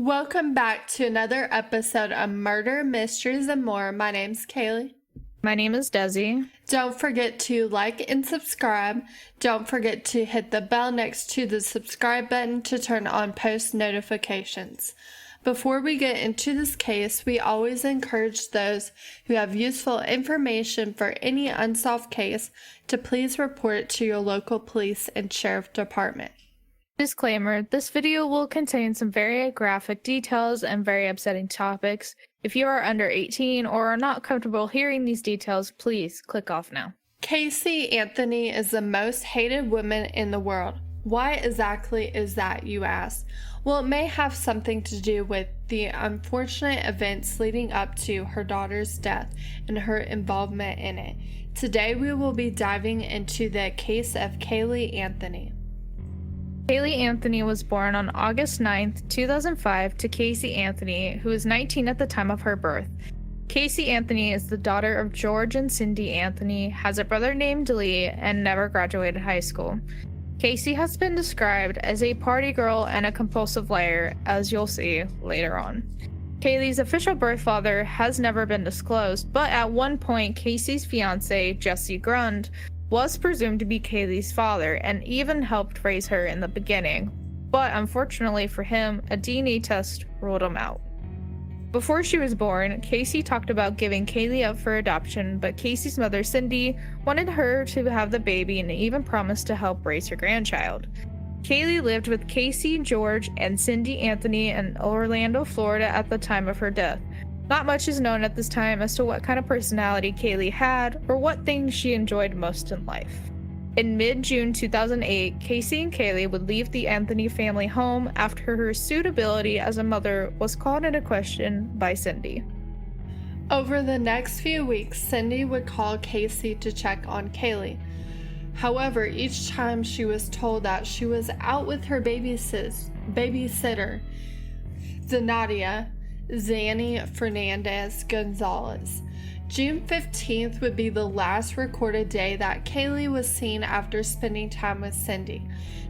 Welcome back to another episode of Murder, Mysteries, and More. My name's Caylee. My name is Desi. Don't forget to like and subscribe. Don't forget to hit the bell next to the subscribe button to turn on post notifications. Before we get into this case, we always encourage those who have useful information for any unsolved case to please report it to your local police and sheriff department. Disclaimer, this video will contain some very graphic details and very upsetting topics. If you are under 18 or are not comfortable hearing these details, please click off now. Caylee Anthony is the most hated woman in the world. Why exactly is that, you ask? Well, it may have something to do with the unfortunate events leading up to her daughter's death and her involvement in it. Today we will be diving into the case of Caylee Anthony. Caylee Anthony was born on August 9th, 2005 to Casey Anthony, who was 19 at the time of her birth. Casey Anthony is the daughter of George and Cindy Anthony, has a brother named Lee, and never graduated high school. Casey has been described as a party girl and a compulsive liar, as you'll see later on. Caylee's official birth father has never been disclosed, but at one point Casey's fiance, Jesse Grund, was presumed to be Caylee's father and even helped raise her in the beginning, but unfortunately for him, a DNA test ruled him out. Before she was born, Casey talked about giving Caylee up for adoption, but Casey's mother, Cindy, wanted her to have the baby and even promised to help raise her grandchild. Caylee lived with Casey, George, and Cindy Anthony in Orlando, Florida at the time of her death. Not much is known at this time as to what kind of personality Caylee had or what things she enjoyed most in life. In mid-June 2008, Casey and Caylee would leave the Anthony family home after her suitability as a mother was called into question by Cindy. Over the next few weeks, Cindy would call Casey to check on Caylee. However, each time she was told that she was out with her babysitter, Zenadia Zanny Fernandez Gonzalez. June 15th would be the last recorded day that Caylee was seen after spending time with Cindy.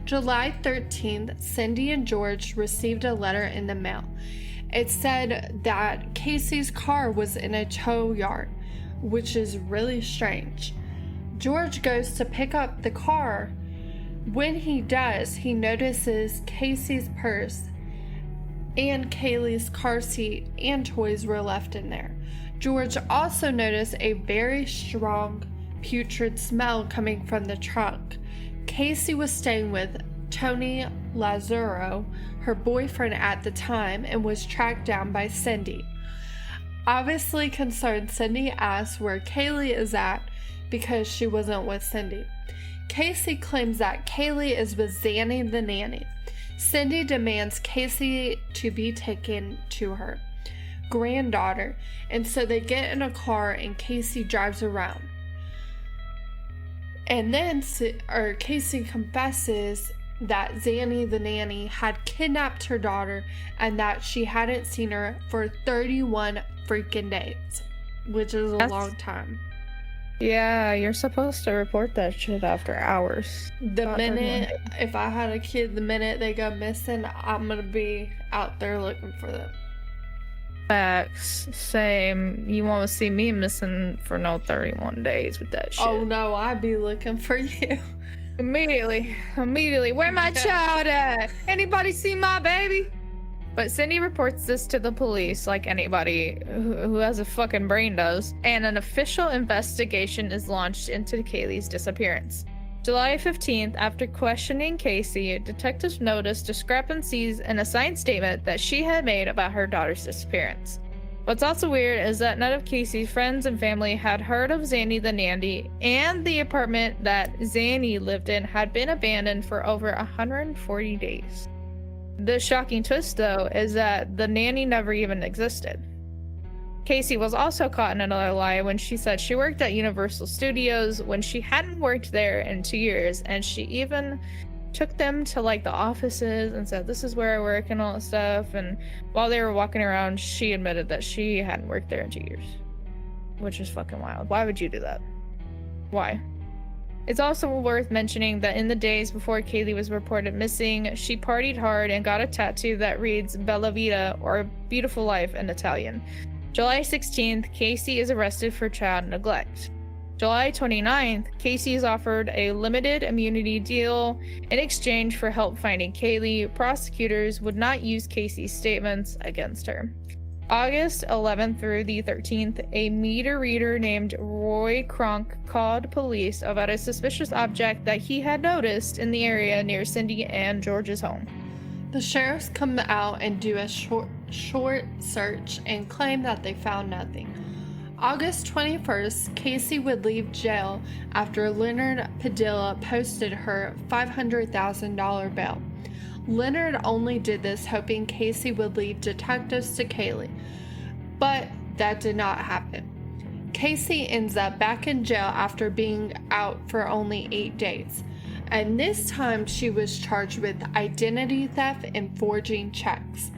July 13th, Cindy and George received a letter in the mail. It said that Casey's car was in a tow yard, which is really strange. George goes to pick up the car. When he does, he notices Casey's purse and Caylee's car seat and toys were left in there. George also noticed a very strong putrid smell coming from the trunk. Casey was staying with Tony Lazaro, her boyfriend at the time, and was tracked down by Cindy. Obviously concerned, Cindy asked where Caylee is at because she wasn't with Cindy. Casey claims that Caylee is with Zanny the nanny. Cindy demands Casey to be taken to her granddaughter, and so they get in a car and Casey drives around. And then Casey confesses that Zanny the nanny had kidnapped her daughter and that she hadn't seen her for 31 freaking days, which is a long time. Yeah, you're supposed to report that shit after hours. If I had a kid, the minute they go missing, I'm gonna be out there looking for them. Facts. Same. You won't see me missing for no 31 days with that shit. Oh no, I'd be looking for you. Immediately. Where my child at? Anybody see my baby? But Cindy reports this to the police like anybody who has a fucking brain does, and an official investigation is launched into Caylee's disappearance. July 15th, after questioning Casey, detectives noticed discrepancies in a signed statement that she had made about her daughter's disappearance. What's also weird is that none of Casey's friends and family had heard of Zanny the nanny, and the apartment that Zanny lived in had been abandoned for over 140 days. The shocking twist, though, is that the nanny never even existed. Casey was also caught in another lie when she said she worked at Universal Studios when she hadn't worked there in 2 years, and she even took them to like the offices and said, "This is where I work," and all that stuff. And while they were walking around, she admitted that she hadn't worked there in 2 years, which is fucking wild. Why would you do that? Why? It's also worth mentioning that in the days before Caylee was reported missing, she partied hard and got a tattoo that reads Bella Vita, or Beautiful Life in Italian. July 16th, Casey is arrested for child neglect. July 29th, Casey is offered a limited immunity deal in exchange for help finding Caylee. Prosecutors would not use Casey's statements against her. August 11th through the 13th, a meter reader named Roy Kronk called police about a suspicious object that he had noticed in the area near Cindy and George's home. The sheriffs come out and do a short search and claim that they found nothing. August 21st, Casey would leave jail after Leonard Padilla posted her $500,000 bail. Leonard only did this hoping Casey would leave detectives to Caylee, but that did not happen. Casey ends up back in jail after being out for only 8 days, and this time she was charged with identity theft and forging checks.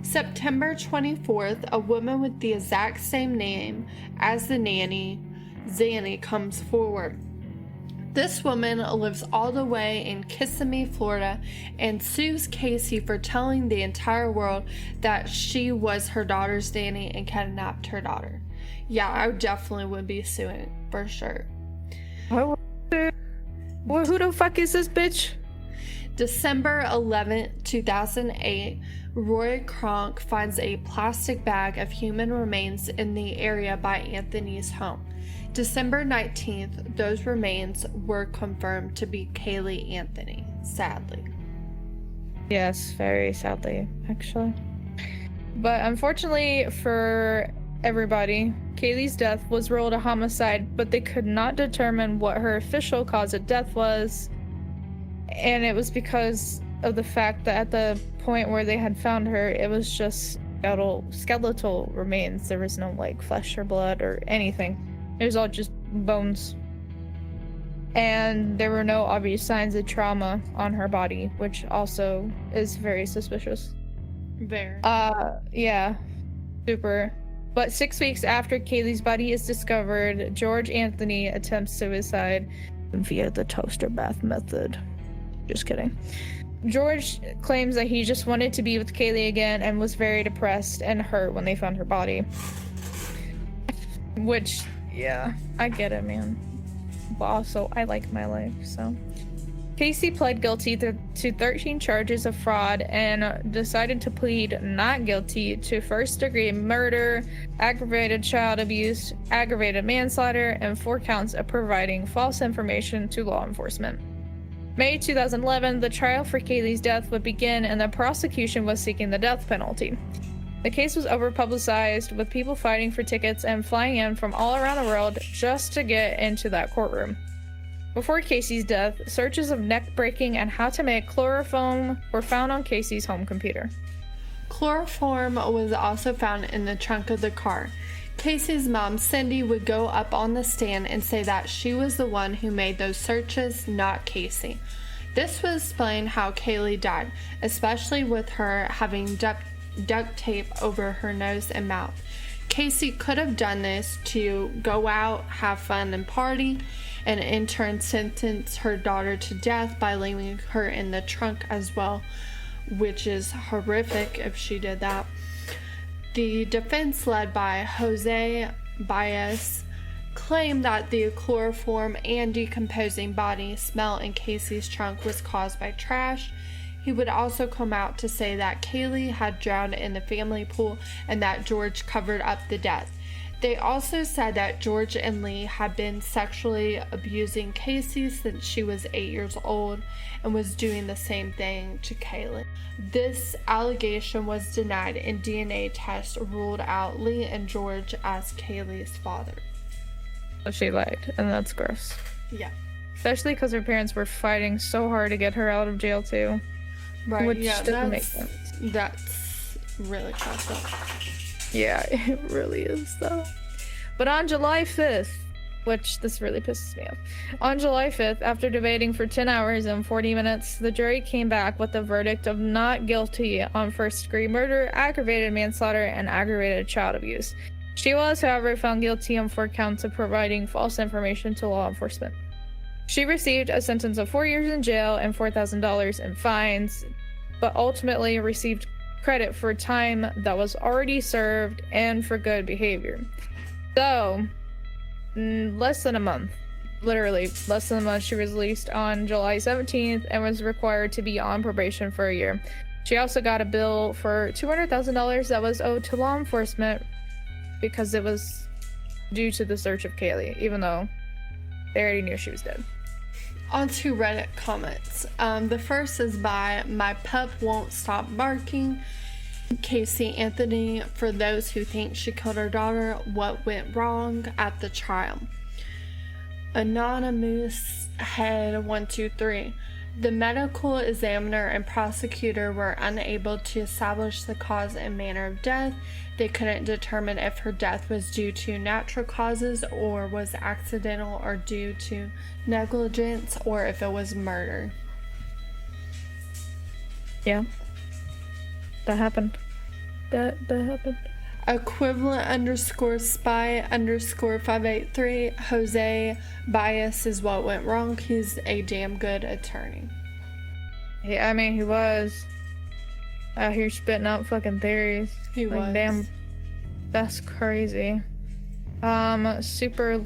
September 24th, a woman with the exact same name as the nanny, Zanny, comes forward. This woman lives all the way in Kissimmee, Florida, and sues Casey for telling the entire world that she was her daughter's nanny and kidnapped her daughter. Yeah, I definitely would be suing for sure. Well, who the fuck is this bitch? December 11th, 2008, Roy Kronk finds a plastic bag of human remains in the area by Anthony's home. December 19th, those remains were confirmed to be Caylee Anthony, sadly. Yes, very sadly, actually. But unfortunately for everybody, Caylee's death was ruled a homicide, but they could not determine what her official cause of death was. And it was of the fact that at the point where they had found her, it was just skeletal remains. There was no like flesh or blood or anything. It was all just bones. And there were no obvious signs of trauma on her body, which also is very suspicious. Very. Yeah. Super. But 6 weeks after Caylee's body is discovered, George Anthony attempts suicide via the toaster bath method. Just kidding. George claims that he just wanted to be with Caylee again and was very depressed and hurt when they found her body. Which, yeah, I get it, man. But also, I like my life, so. Casey pled guilty to 13 charges of fraud and decided to plead not guilty to first-degree murder, aggravated child abuse, aggravated manslaughter, and 4 counts of providing false information to law enforcement. May 2011, the trial for Caylee's death would begin and the prosecution was seeking the death penalty. The case was over-publicized, with people fighting for tickets and flying in from all around the world just to get into that courtroom. Before Casey's death, searches of neck breaking and how to make chloroform were found on Casey's home computer. Chloroform was also found in the trunk of the car. Casey's mom, Cindy, would go up on the stand and say that she was the one who made those searches, not Casey. This would explain how Caylee died, especially with her having duct tape over her nose and mouth. Casey could have done this to go out, have fun, and party, and in turn sentence her daughter to death by leaving her in the trunk as well, which is horrific if she did that. The defense, led by Jose Baez, claimed that the chloroform and decomposing body smell in Casey's trunk was caused by trash. He would also come out to say that Caylee had drowned in the family pool and that George covered up the death. They also said that George and Lee had been sexually abusing Casey since she was 8 years old and was doing the same thing to Caylee. This allegation was denied and DNA tests ruled out Lee and George as Caylee's father. So she lied, and that's gross. Yeah. Especially because her parents were fighting so hard to get her out of jail too. Right, which yeah, doesn't make sense. That's really fucked up. Yeah, it really is though. But on July 5th, which this really pisses me off. On July 5th, after debating for 10 hours and 40 minutes, the jury came back with a verdict of not guilty on first-degree murder, aggravated manslaughter, and aggravated child abuse. She was, however, found guilty on 4 counts of providing false information to law enforcement. She received a sentence of 4 years in jail and $4,000 in fines, but ultimately received credit for time that was already served and for good behavior. So, less than a month, literally less than a month, she was released on July 17th and was required to be on probation for a year. She also got a bill for $200,000 that was owed to law enforcement because it was due to the search of Caylee, even though they already knew she was dead. On to Reddit comments. The first is by My Pup Won't Stop Barking. Caylee Anthony, for those who think she killed her daughter, what went wrong at the trial? Anonymous Head 123. The medical examiner and prosecutor were unable to establish the cause and manner of death. They couldn't determine if her death was due to natural causes or was accidental or due to negligence or if it was murder. Yeah. That happened. That happened. Equivalent _ spy _ 583. Jose Bias is what went wrong. He's a damn good attorney. Yeah, I mean, he was out here spitting out fucking theories. He was. Damn, that's crazy. Super _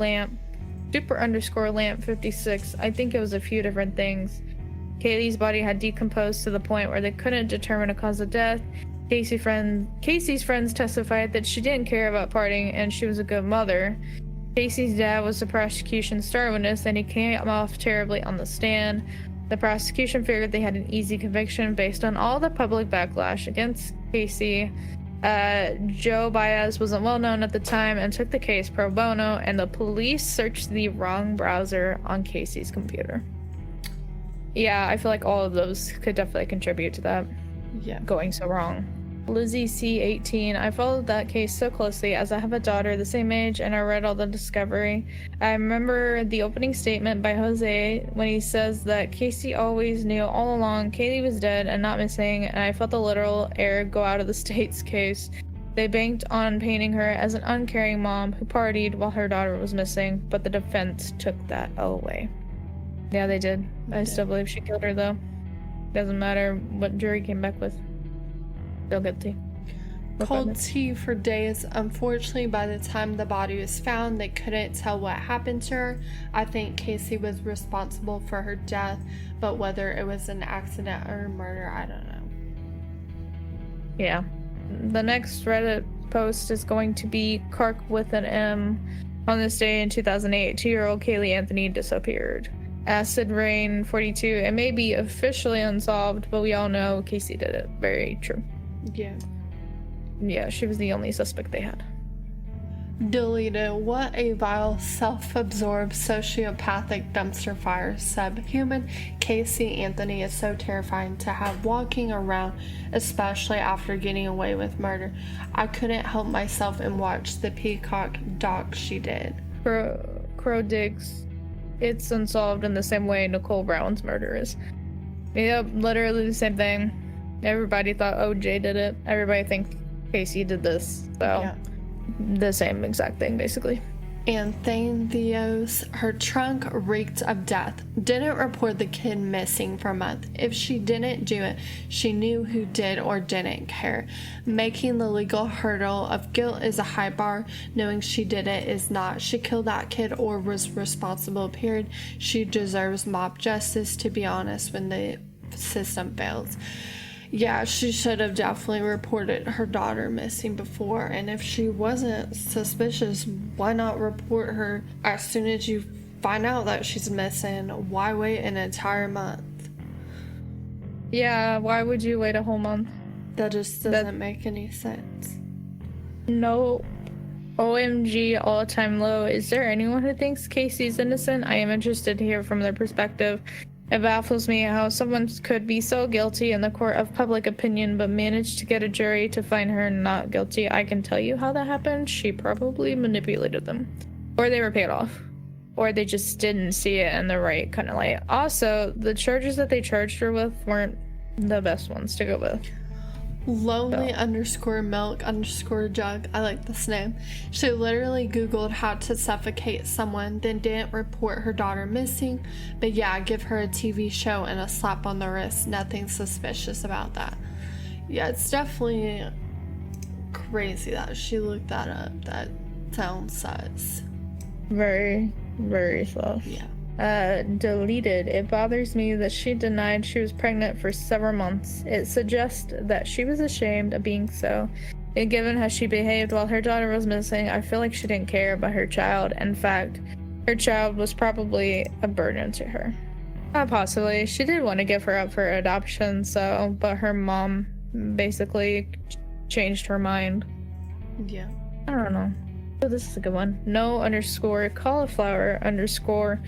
lamp 56. I think it was a few different things. Caylee's body had decomposed to the point where they couldn't determine a cause of death. Casey's friends testified that she didn't care about partying and she was a good mother. Casey's dad was the prosecution's star witness and he came off terribly on the stand. The prosecution figured they had an easy conviction based on all the public backlash against Caylee. Joe Baez wasn't well known at the time and took the case pro bono, and the police searched the wrong browser on Caylee's computer. Yeah, I feel like all of those could definitely contribute to that going so wrong. Lizzie C18. I followed that case so closely as I have a daughter the same age and I read all the discovery. I remember the opening statement by Jose when he says that Caylee always knew all along Caylee was dead and not missing, and I felt the literal air go out of the state's case. They banked on painting her as an uncaring mom who partied while her daughter was missing, but the defense took that away. Yeah, they did. I still believe she killed her though. Doesn't matter what jury came back with. Still guilty. Cold tea for days. Unfortunately, by the time the body was found, they couldn't tell what happened to her. I think Caylee was responsible for her death, but whether it was an accident or murder, I don't know. Yeah. The next Reddit post is going to be Kark with an M. On this day in 2008, 2-year-old Caylee Anthony disappeared. Acid Rain 42. It may be officially unsolved, but we all know Caylee did it. Very true. Yeah, she was the only suspect they had. Deleted. What a vile, self-absorbed, sociopathic dumpster fire subhuman. Caylee Anthony is so terrifying to have walking around, especially after getting away with murder. I couldn't help myself and watch the Peacock doc she did. Crow digs. It's unsolved in the same way Nicole Brown's murder is. Yep, literally the same thing. Everybody thought OJ did it. Everybody thinks Caylee did this. So, the same exact thing, basically. Anthanios, her trunk reeked of death. Didn't report the kid missing for a month. If she didn't do it, she knew who did or didn't care. Making the legal hurdle of guilt is a high bar. Knowing she did it is not. She killed that kid or was responsible, period. She deserves mob justice, to be honest, when the system fails. Yeah, she should have definitely reported her daughter missing before, and if she wasn't suspicious, why not report her as soon as you find out that she's missing? Why wait an entire month? Yeah, why would you wait a whole month? That just doesn't make any sense. No. OMG, all-time low. Is there anyone who thinks Caylee's innocent? I am interested to hear from their perspective. It baffles me how someone could be so guilty in the court of public opinion but manage to get a jury to find her not guilty. I can tell you how that happened. She probably manipulated them. Or they were paid off. Or they just didn't see it in the right kind of light. Also, the charges that they charged her with weren't the best ones to go with. Lonely underscore milk underscore jug. I like this name. She literally Googled how to suffocate someone, then didn't report her daughter missing. But yeah, give her a TV show and a slap on the wrist. Nothing suspicious about that. Yeah, it's definitely crazy that she looked that up. That sounds sus. Very, very sus. Yeah. Deleted. It bothers me that she denied she was pregnant for several months. It suggests that she was ashamed of being so. And given how she behaved while her daughter was missing, I feel like she didn't care about her child. In fact, her child was probably a burden to her. Possibly. She did want to give her up for adoption, but her mom basically changed her mind. Yeah. I don't know. Oh, this is a good one. No underscore cauliflower underscore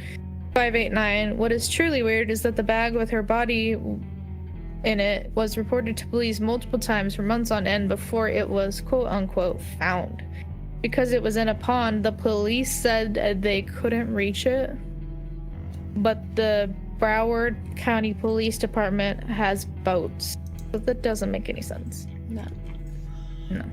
589. What is truly weird is that the bag with her body in it was reported to police multiple times for months on end before it was quote unquote found. Because it was in a pond, the police said they couldn't reach it. But the Broward County Police Department has boats. So that doesn't make any sense. No. No.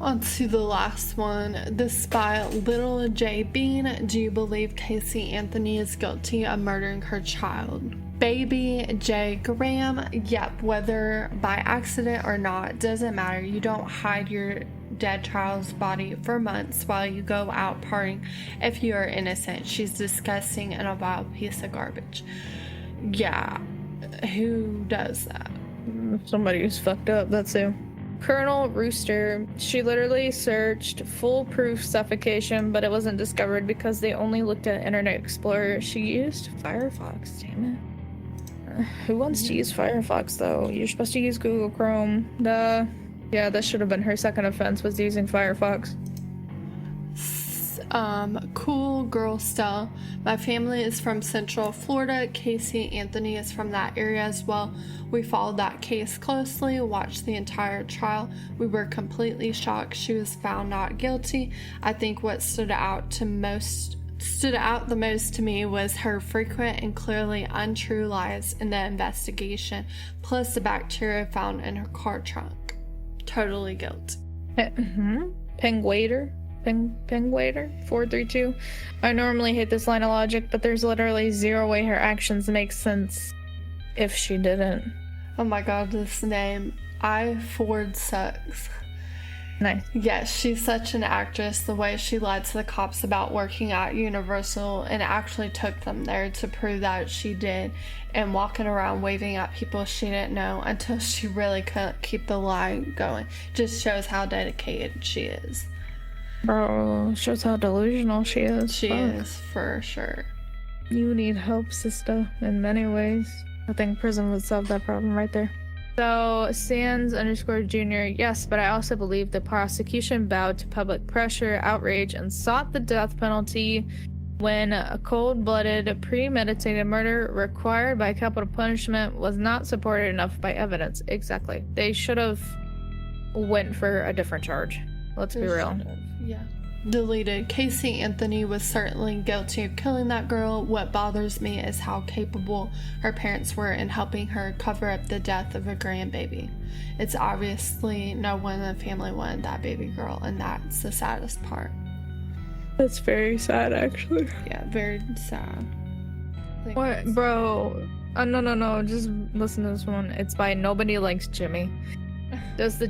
On to the last one. This by Little J Bean. Do you believe Caylee Anthony is guilty of murdering her child? Baby J Graham. Yep, whether by accident or not, doesn't matter. You don't hide your dead child's body for months while you go out partying if you are innocent. She's disgusting and a vile piece of garbage. Yeah, who does that? Somebody who's fucked up, that's who. Colonel Rooster, she literally searched foolproof suffocation, but it wasn't discovered because they only looked at Internet Explorer. She used Firefox, damn it. Who wants to use Firefox though? You're supposed to use Google Chrome. Duh. Yeah, that should have been her second offense, was using Firefox. Cool girl Stella. My family is from Central Florida. Caylee Anthony is from that area as well. We followed that case closely, watched the entire trial. We were completely shocked she was found not guilty. I think what stood out the most to me was her frequent and clearly untrue lies in the investigation, plus the bacteria found in her car trunk. Totally guilty. Pengwaiter 432. I normally hate this line of logic, but there's literally zero way her actions make sense if she didn't. Oh my god, this name. Ford sucks. Nice. Yes, she's such an actress. The way she lied to the cops about working at Universal and actually took them there to prove that she did, and walking around waving at people she didn't know until she really couldn't keep the lie going. Just shows how dedicated she is. Bro, shows how delusional she is. She is, for sure. You need help, sister, in many ways. I think prison would solve that problem right there. So, Sands underscore Jr. Yes, but I also believe the prosecution bowed to public pressure, outrage, and sought the death penalty when a cold-blooded, premeditated murder required by capital punishment was not supported enough by evidence. Exactly. They should have went for a different charge. Let's be real. Yeah. Deleted. Caylee Anthony was certainly guilty of killing that girl. What bothers me is how capable her parents were in helping her cover up the death of a grandbaby. It's obviously no one in the family wanted that baby girl, and that's the saddest part. That's very sad, actually. Yeah, very sad. What, bro? No. Just listen to this one. It's by Nobody Likes Jimmy. Does the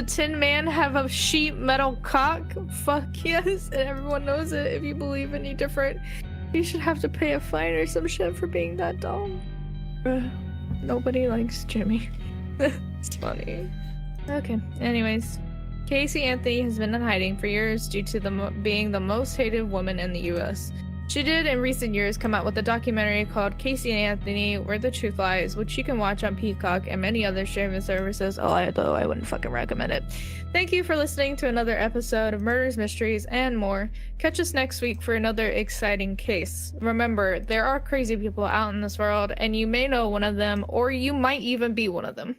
Tin Man have a sheet metal cock? Fuck yes, and everyone knows it. If you believe any different, you should have to pay a fine or some shit for being that dumb. Nobody likes Jimmy. It's funny. Okay, anyways. Caylee Anthony has been in hiding for years due to being the most hated woman in the US. She did in recent years come out with a documentary called Caylee Anthony, Where the Truth Lies, which you can watch on Peacock and many other streaming services, although I wouldn't fucking recommend it. Thank you for listening to another episode of Murders, Mysteries, and more. Catch us next week for another exciting case. Remember, there are crazy people out in this world, and you may know one of them, or you might even be one of them.